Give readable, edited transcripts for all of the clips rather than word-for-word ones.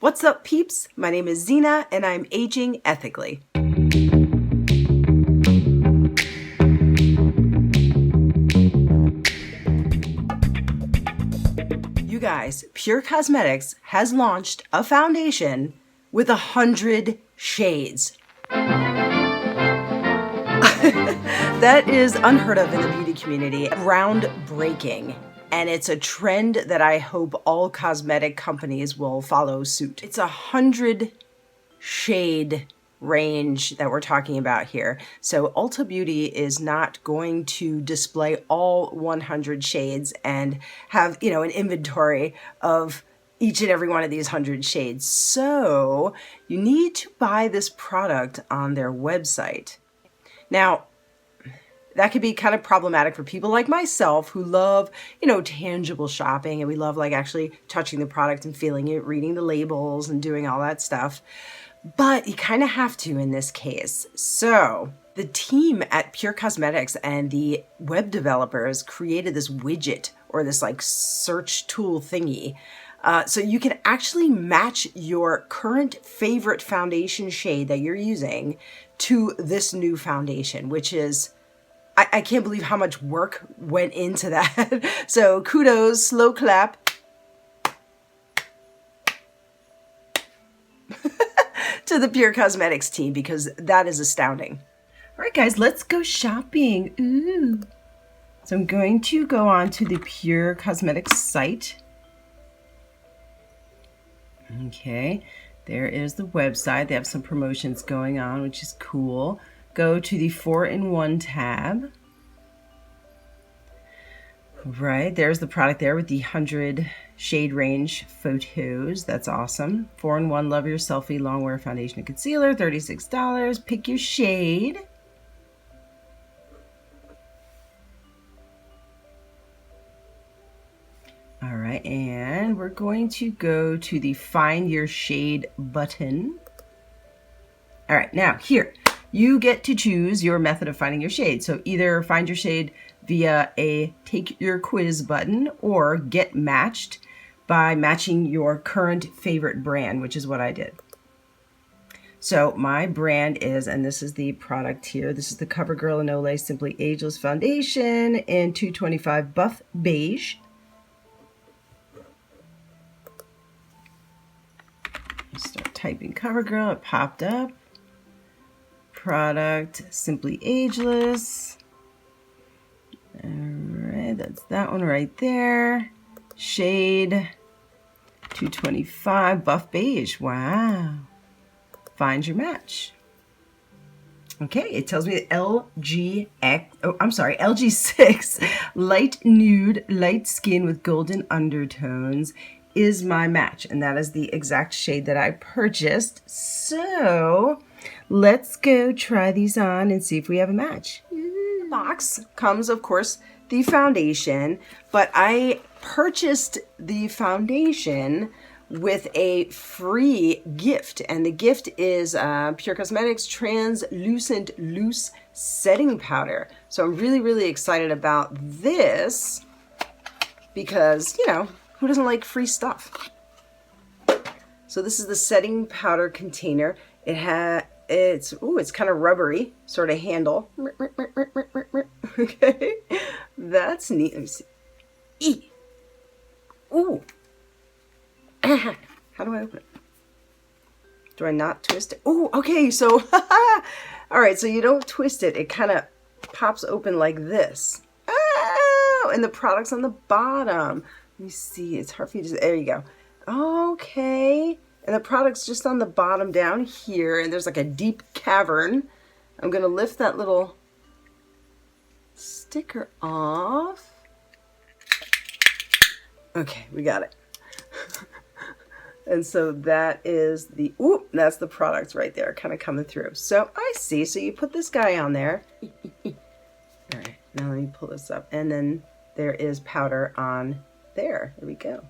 What's up, peeps? My name is Zina, and I'm aging ethically. You guys, Pure Cosmetics has launched a foundation with 100 shades. That is unheard of in the beauty community. Groundbreaking. And it's a trend that I hope all cosmetic companies will follow suit. It's 100 shade range that we're talking about here. So Ulta Beauty is not going to display all 100 shades and have, an inventory of each and every one of these 100 shades. So you need to buy this product on their website. Now, that could be kind of problematic for people like myself who love, tangible shopping, and we love actually touching the product and feeling it, reading the labels and doing all that stuff. But you kind of have to in this case. So the team at Pure Cosmetics and the web developers created this widget or this search tool thingy. So you can actually match your current favorite foundation shade that you're using to this new foundation, which is, I can't believe how much work went into that. So kudos, slow clap to the Pure Cosmetics team, because that is astounding. All right, guys, let's go shopping. Ooh. So I'm going to go on to the Pure Cosmetics site. Okay, there is the website. They have some promotions going on, which is cool. Go to the 4-in-1 tab. Right, there's the product there with the 100 shade range photos. That's awesome. 4-in-1 Love Your Selfie Longwear Foundation and Concealer, $36. Pick your shade. All right, and we're going to go to the Find Your Shade button. All right, now here, you get to choose your method of finding your shade. So either find your shade via a Take Your Quiz button or get matched by matching your current favorite brand, which is what I did. So my brand is, and this is the product here, this is the CoverGirl and Olay Simply Ageless Foundation in 225 Buff Beige. Start typing CoverGirl, it popped up. Product, Simply Ageless. All right, that's that one right there. Shade 225 Buff Beige. Wow. Find your match. Okay, it tells me that LG6 light nude, light skin with golden undertones is my match, and that is the exact shade that I purchased. So let's go try these on and see if we have a match. The box comes, of course, the foundation, but I purchased the foundation with a free gift, and the gift is Pure Cosmetics Translucent Loose Setting Powder. So I'm really, really excited about this because, who doesn't like free stuff? So this is the setting powder container. It's kind of rubbery, sort of handle. Okay, that's neat. Let me see. Ooh. How do I open it? Do I not twist it? Oh, okay, so, all right, so you don't twist it. It kind of pops open like this. Oh, and the product's on the bottom. Let me see, it's hard for you to, there you go. Okay, and the product's just on the bottom down here, and there's a deep cavern. I'm gonna lift that little sticker off. Okay, we got it. And so that is that's the product right there, kind of coming through. So I see, so you put this guy on there. All right, now let me pull this up. And then there is powder on there. There we go.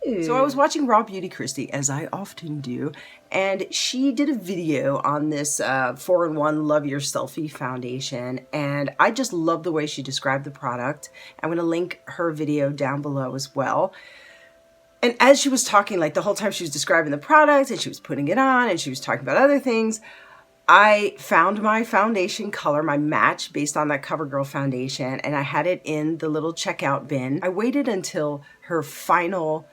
Ooh. So I was watching Beauty Kristi, as I often do, and she did a video on this 4-in-1 Love Your Selfie foundation, and I just love the way she described the product. I'm going to link her video down below as well. And as she was talking, like the whole time she was describing the product and she was putting it on and she was talking about other things, I found my foundation color, my match based on that CoverGirl foundation, and I had it in the little checkout bin. I waited until her final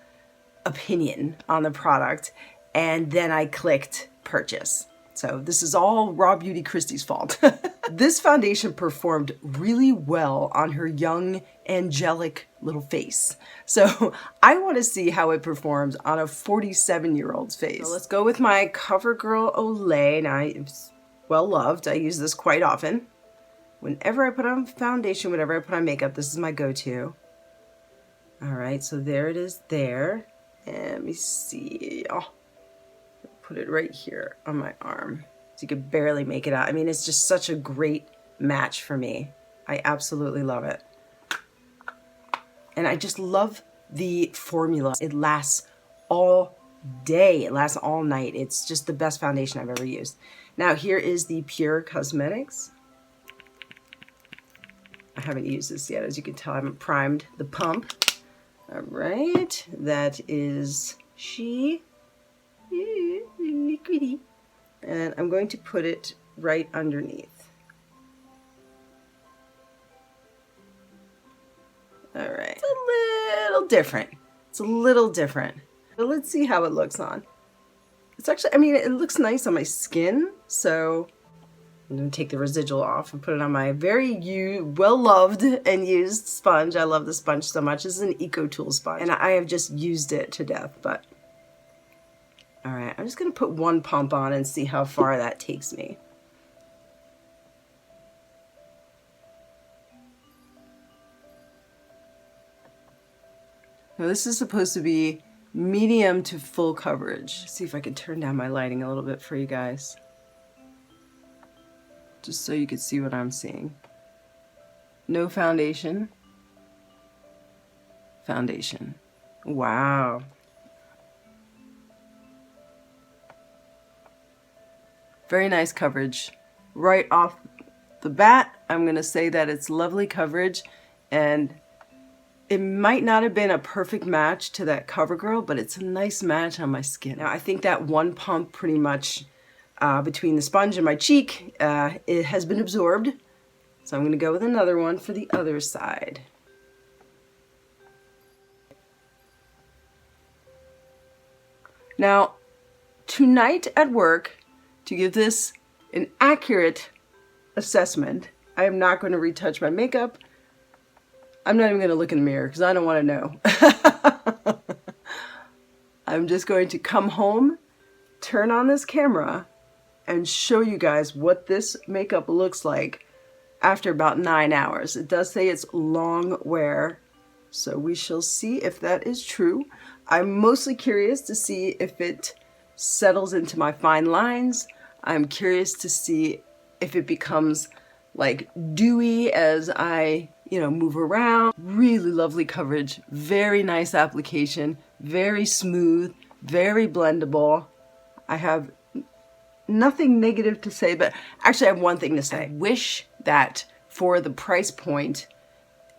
opinion on the product, and then I clicked purchase. So this is all raw Beauty Kristi's fault. This foundation performed really well on her young, angelic little face. So I want to see how it performs on a 47-year-old's face. So let's go with my CoverGirl Olay. Now, it's well loved. I use this quite often. Whenever I put on foundation, whenever I put on makeup, this is my go-to. All right, so there it is there. And let me see. Oh, put it right here on my arm. So you could barely make it out. I mean, it's just such a great match for me. I absolutely love it. And I just love the formula. It lasts all day. It lasts all night. It's just the best foundation I've ever used. Now here is the Pure Cosmetics. I haven't used this yet. As you can tell, I haven't primed the pump. All right, that is she. Liquidy. And I'm going to put it right underneath. All right, it's a little different. It's a little different. But let's see how it looks on. It's actually, I mean, it looks nice on my skin, so I'm gonna take the residual off and put it on my very well-loved and used sponge. I love the sponge so much. This is an EcoTool sponge, and I have just used it to death, but all right, I'm just gonna put one pump on and see how far that takes me. Now this is supposed to be medium to full coverage. Let's see if I can turn down my lighting a little bit for you guys, just so you can see what I'm seeing. No foundation. Foundation. Wow. Very nice coverage. Right off the bat, I'm gonna say that it's lovely coverage, and it might not have been a perfect match to that CoverGirl, but it's a nice match on my skin. Now I think that one pump pretty much between the sponge and my cheek, it has been absorbed. So I'm gonna go with another one for the other side. Now, tonight at work, to give this an accurate assessment, I am not going to retouch my makeup. I'm not even going to look in the mirror because I don't want to know. I'm just going to come home, turn on this camera, and show you guys what this makeup looks like after about 9 hours. It does say it's long wear, so we shall see if that is true. I'm mostly curious to see if it settles into my fine lines. I'm curious to see if it becomes like dewy as I, move around. Really lovely coverage, very nice application, very smooth, very blendable. I have nothing negative to say, but actually I have one thing to say. I wish that for the price point,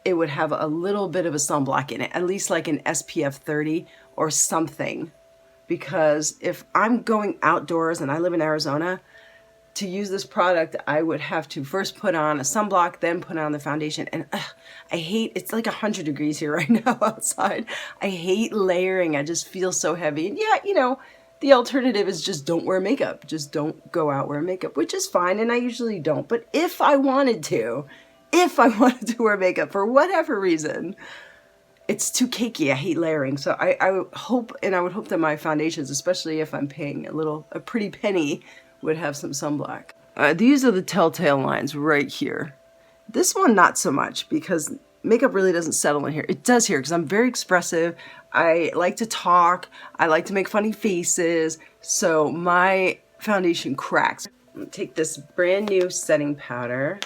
it would have a little bit of a sunblock in it, at least like an SPF 30 or something. Because if I'm going outdoors and I live in Arizona, to use this product, I would have to first put on a sunblock, then put on the foundation. And I hate, it's like 100 degrees here right now outside. I hate layering. I just feel so heavy. And yeah, the alternative is just don't wear makeup. Just don't go out wearing makeup, which is fine. And I usually don't. But if I wanted to wear makeup for whatever reason, it's too cakey. I hate layering. So I hope, and I would hope that my foundations, especially if I'm paying a pretty penny, would have some sunblock. These are the telltale lines right here. This one, not so much, because makeup really doesn't settle in here. It does here, because I'm very expressive. I like to talk. I like to make funny faces. So my foundation cracks. I'm gonna take this brand new setting powder.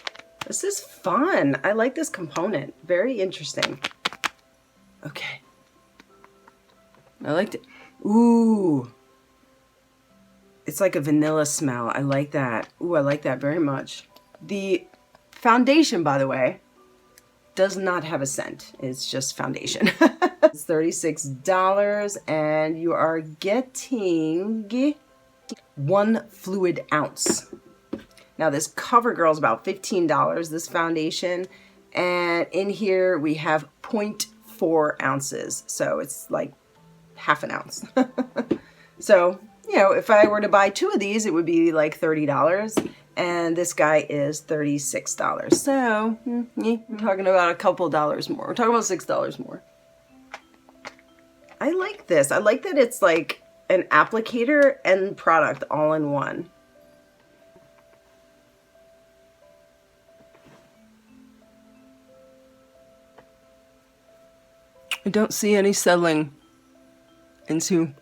This is fun. I like this component. Very interesting. Okay. I liked it. Ooh. It's like a vanilla smell. I like that. Ooh, I like that very much. The foundation, by the way, does not have a scent. It's just foundation. It's $36 and you are getting 1 fluid ounce. Now this CoverGirl is about $15, this foundation, and in here we have 0.4 ounces, so it's like half an ounce. So, you know, if I were to buy 2 of these, it would be like $30, and this guy is $36. So, we're talking about a couple dollars more. We're talking about $6 more. I like this. I like that it's like an applicator and product all in one. I don't see any settling into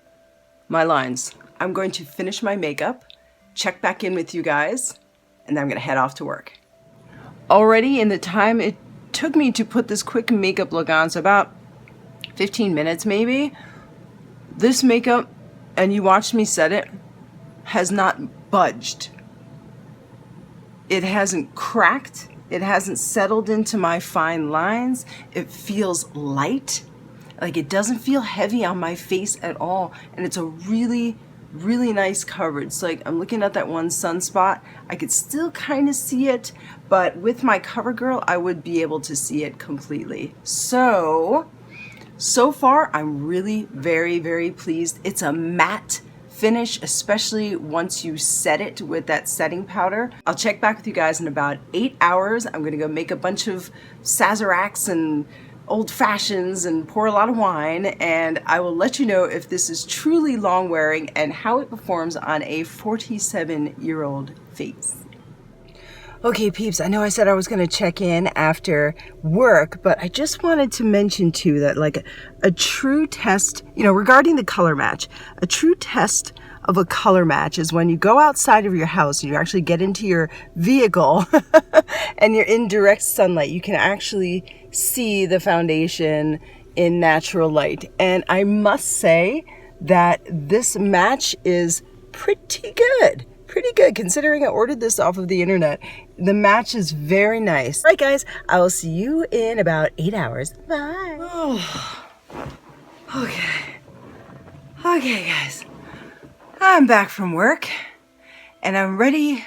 my lines. I'm going to finish my makeup, check back in with you guys, and then I'm gonna head off to work. Already in the time it took me to put this quick makeup look on, so about 15 minutes maybe, this makeup, and you watched me set it, has not budged. It hasn't cracked. It hasn't settled into my fine lines. It feels light. Like it doesn't feel heavy on my face at all. And it's a really, really nice coverage. It's like I'm looking at that one sunspot. I could still kind of see it, but with my CoverGirl, I would be able to see it completely. So far, I'm really very, very pleased. It's a matte finish, especially once you set it with that setting powder. I'll check back with you guys in about 8 hours. I'm gonna go make a bunch of Sazeracs and old fashions and pour a lot of wine, and I will let you know if this is truly long wearing and how it performs on a 47-year-old face. Okay, peeps, I know I said I was going to check in after work, but I just wanted to mention too that like a true test, you know, regarding the color match, a true test of a color match is when you go outside of your house and you actually get into your vehicle and you're in direct sunlight. You can actually see the foundation in natural light. And I must say that this match is pretty good. Pretty good considering I ordered this off of the internet. The match is very nice. All right, guys, I will see you in about 8 hours. Bye. Oh. Okay, guys. I'm back from work and I'm ready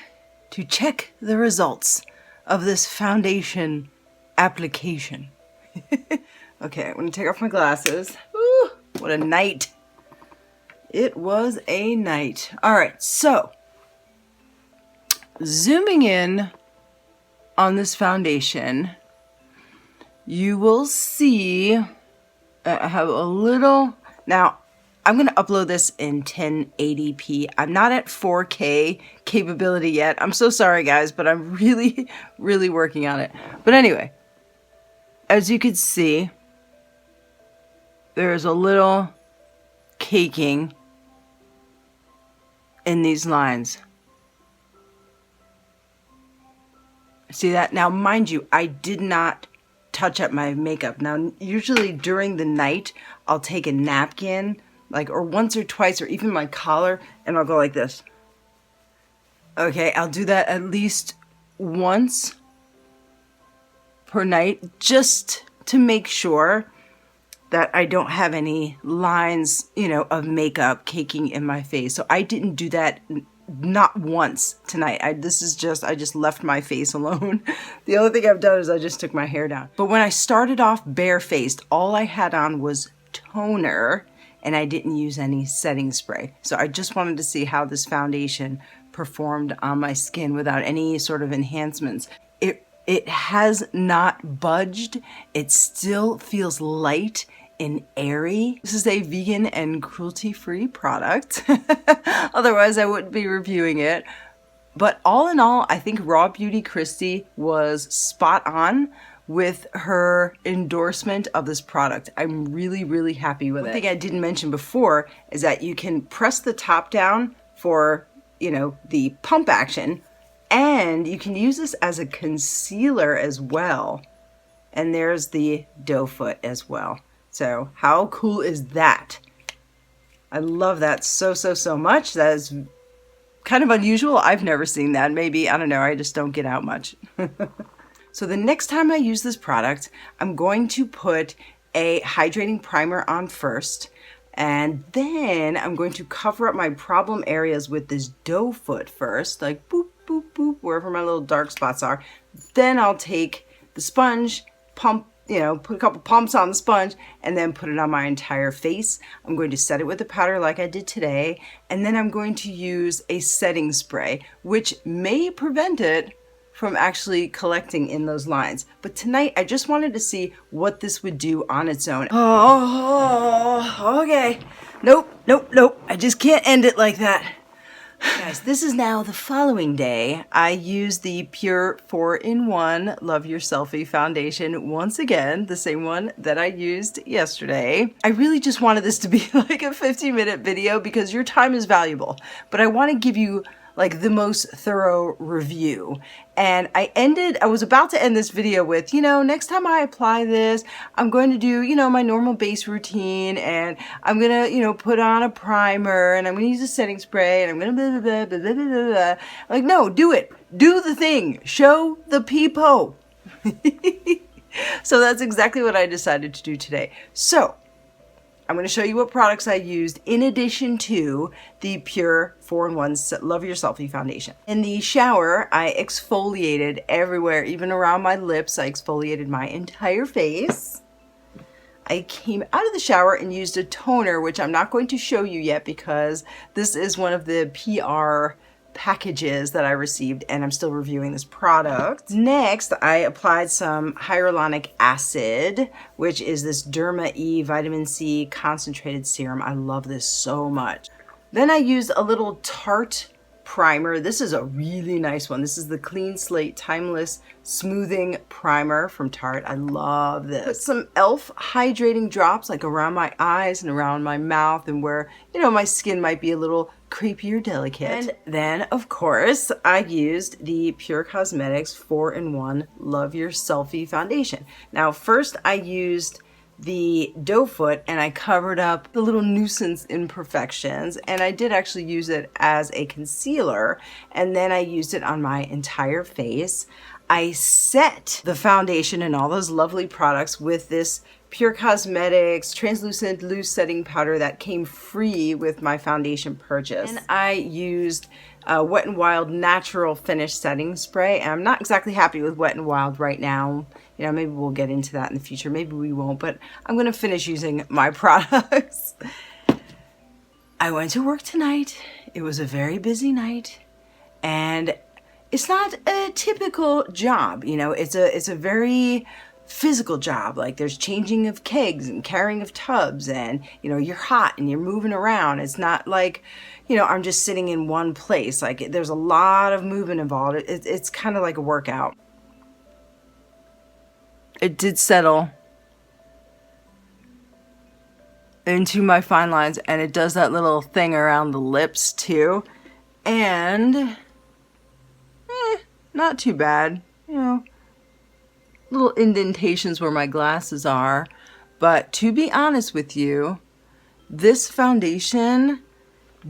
to check the results of this foundation application. Okay, I'm gonna take off my glasses. Ooh, what a night. It was a night. All right, so zooming in on this foundation, you will see I have a little, now I'm going to upload this in 1080p. I'm not at 4K capability yet. I'm so sorry guys, but I'm really, really working on it. But anyway, as you can see, there's a little caking in these lines. See that? Now, mind you, I did not touch up my makeup. Now, usually during the night, I'll take a napkin, like, or once or twice, or even my collar, and I'll go like this. Okay, I'll do that at least once per night, just to make sure that I don't have any lines, you know, of makeup caking in my face. So I didn't do that not once tonight. I just left my face alone. The only thing I've done is I just took my hair down. But when I started off barefaced, all I had on was toner and I didn't use any setting spray. So I just wanted to see how this foundation performed on my skin without any sort of enhancements. It has not budged. It still feels light and airy. This is a vegan and cruelty-free product. Otherwise, I wouldn't be reviewing it. But all in all, I think Raw Beauty Kristi was spot on with her endorsement of this product. I'm really, really happy with it. One thing I didn't mention before is that you can press the top down for, you know, the pump action, and you can use this as a concealer as well. And there's the doe foot as well. So how cool is that? I love that so much. That is kind of unusual. I've never seen that. Maybe, I don't know, I just don't get out much. So the next time I use this product, I'm going to put a hydrating primer on first, and then I'm going to cover up my problem areas with this doe foot first, like boop, boop, boop, wherever my little dark spots are. Then I'll take the sponge, pump, put a couple pumps on the sponge, and then put it on my entire face. I'm going to set it with the powder like I did today, and then I'm going to use a setting spray, which may prevent it from actually collecting in those lines. But tonight, I just wanted to see what this would do on its own. Oh, okay. Nope. I just can't end it like that. Guys, this is now the following day. I used the Pure 4-in-1 Love Your Selfie foundation once again, the same one that I used yesterday. I really just wanted this to be like a 15-minute video because your time is valuable, but I want to give you like the most thorough review. And I was about to end this video with, next time I apply this, I'm going to do, my normal base routine, and I'm going to, put on a primer, and I'm going to use a setting spray, and I'm going to blah, blah, blah, blah, blah, blah, blah. Like, no, do it. Do the thing. Show the peepo. So that's exactly what I decided to do today. So I'm going to show you what products I used in addition to the Pure 4-in-1 Love Your Selfie foundation. In the shower, I exfoliated everywhere, even around my lips. I exfoliated my entire face. I came out of the shower and used a toner, which I'm not going to show you yet because this is one of the PR packages that I received, and I'm still reviewing this product. Next, I applied some hyaluronic acid, which is this Derma E vitamin C concentrated serum. I love this so much. Then I used a little Tarte primer. This is a really nice one. This is the Clean Slate Timeless Smoothing Primer from Tarte. I love this. Put some e.l.f. hydrating drops like around my eyes and around my mouth and where, my skin might be a little creepy or delicate. And then, of course, I used the Pure Cosmetics 4-in-1 Love Your Selfie foundation. Now, first I used the doe foot and I covered up the little nuisance imperfections, and I did actually use it as a concealer, and then I used it on my entire face. I set the foundation and all those lovely products with this Pure Cosmetics translucent loose setting powder that came free with my foundation purchase. And I used Wet n Wild natural finish setting spray, and I'm not exactly happy with Wet n Wild right now. Maybe we'll get into that in the future. Maybe we won't, but I'm going to finish using my products. I went to work tonight. It was a very busy night, and it's not a typical job. It's a very physical job. Like there's changing of kegs and carrying of tubs, and you're hot and you're moving around. It's not like I'm just sitting in one place. Like there's a lot of movement involved. It's kind of like a workout. It did settle into my fine lines, and it does that little thing around the lips too, and not too bad. Little indentations where my glasses are, but to be honest with you, this foundation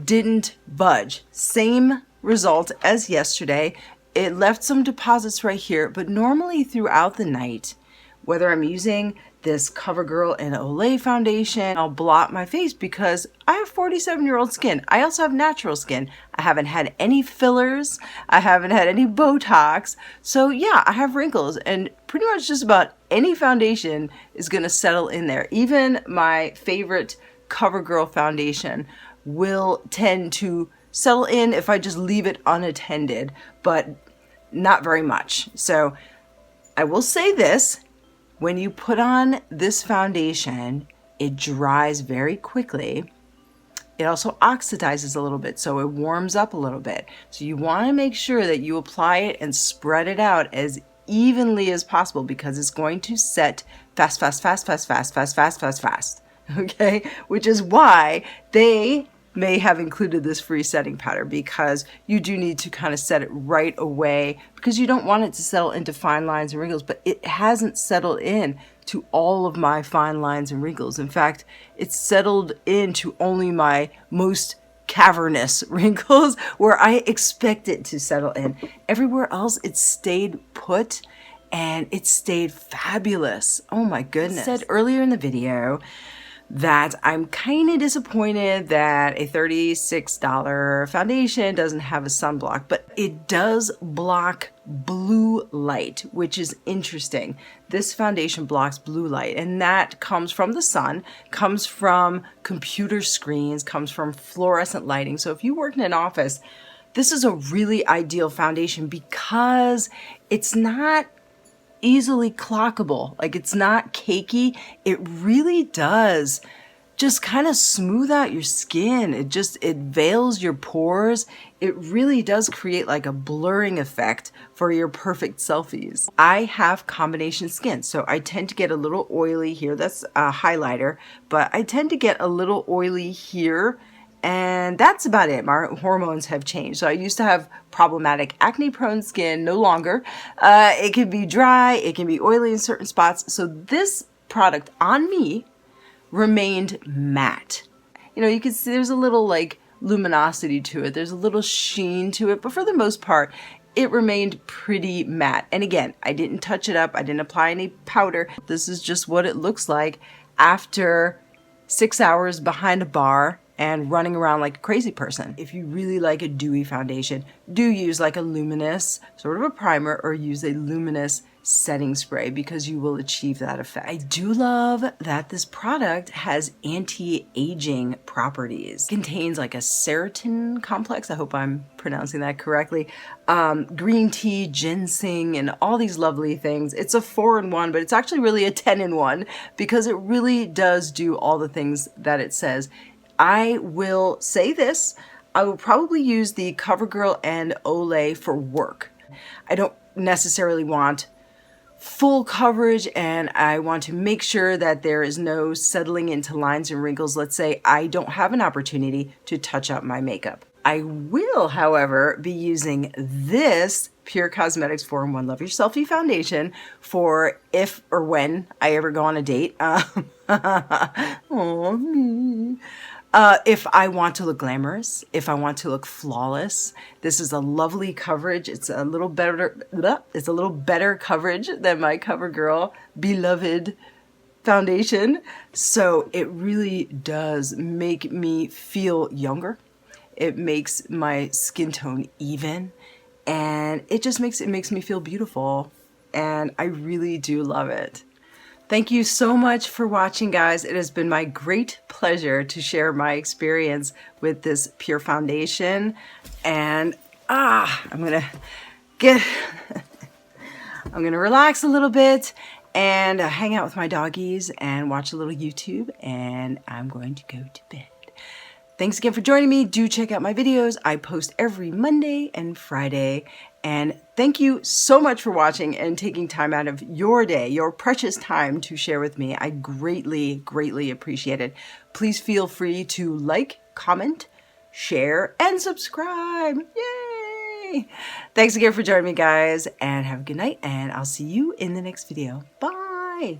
didn't budge. Same result as yesterday. It left some deposits right here, but normally throughout the night, whether I'm using this CoverGirl and Olay foundation, I'll blot my face because I have 47-year-old skin. I also have natural skin. I haven't had any fillers. I haven't had any Botox. So yeah, I have wrinkles, and pretty much just about any foundation is going to settle in there. Even my favorite CoverGirl foundation will tend to settle in if I just leave it unattended, but not very much. So I will say this. When you put on this foundation, it dries very quickly. It also oxidizes a little bit, so it warms up a little bit. So you want to make sure that you apply it and spread it out as evenly as possible because it's going to set fast. Okay? Which is why they may have included this free setting powder, because you do need to kind of set it right away because you don't want it to settle into fine lines and wrinkles, but it hasn't settled in to all of my fine lines and wrinkles. In fact, it's settled into only my most cavernous wrinkles where I expect it to settle in. Everywhere else, it stayed put, and it stayed fabulous. Oh my goodness. I said earlier in the video that I'm kind of disappointed that a $36 foundation doesn't have a sunblock, but it does block blue light, which is interesting. This foundation blocks blue light, and that comes from the sun, comes from computer screens, comes from fluorescent lighting. So if you work in an office, this is a really ideal foundation because it's not easily clockable. Like, it's not cakey. It really does just kind of smooth out your skin. It veils your pores. It really does create like a blurring effect for your perfect selfies. I have combination skin, so I tend to get a little oily here. That's a highlighter, but I tend to get a little oily here. And that's about it. My hormones have changed. So I used to have problematic acne-prone skin, no longer. It can be dry, it can be oily in certain spots. So this product on me remained matte. You know, you can see there's a little like luminosity to it. There's a little sheen to it, but for the most part, it remained pretty matte. And again, I didn't touch it up. I didn't apply any powder. This is just what it looks like after 6 hours behind a bar and running around like a crazy person. If you really like a dewy foundation, do use like a luminous sort of a primer or use a luminous setting spray because you will achieve that effect. I do love that this product has anti-aging properties. It contains like a serotonin complex. I hope I'm pronouncing that correctly. Green tea, ginseng, and all these lovely things. It's a 4-in-1, but it's actually really a 10-in-1 because it really does do all the things that it says. I will say this, I will probably use the CoverGirl and Olay for work. I don't necessarily want full coverage, and I want to make sure that there is no settling into lines and wrinkles. Let's say I don't have an opportunity to touch up my makeup. I will, however, be using this Pure Cosmetics 4-in-1 Love Your Selfie foundation for if or when I ever go on a date. Oh, me. If I want to look glamorous, if I want to look flawless, this is a lovely coverage. It's a little better coverage than my CoverGirl beloved foundation. So it really does make me feel younger. It makes my skin tone even, and it just makes me feel beautiful. And I really do love it. Thank you so much for watching, guys. It has been my great pleasure to share my experience with this Pure foundation. And I'm gonna relax a little bit and hang out with my doggies and watch a little YouTube, and I'm going to go to bed. Thanks again for joining me. Do check out my videos. I post every Monday and Friday. And thank you so much for watching and taking time out of your day, your precious time to share with me. I greatly, greatly appreciate it. Please feel free to like, comment, share, and subscribe. Yay! Thanks again for joining me, guys, and have a good night, and I'll see you in the next video. Bye!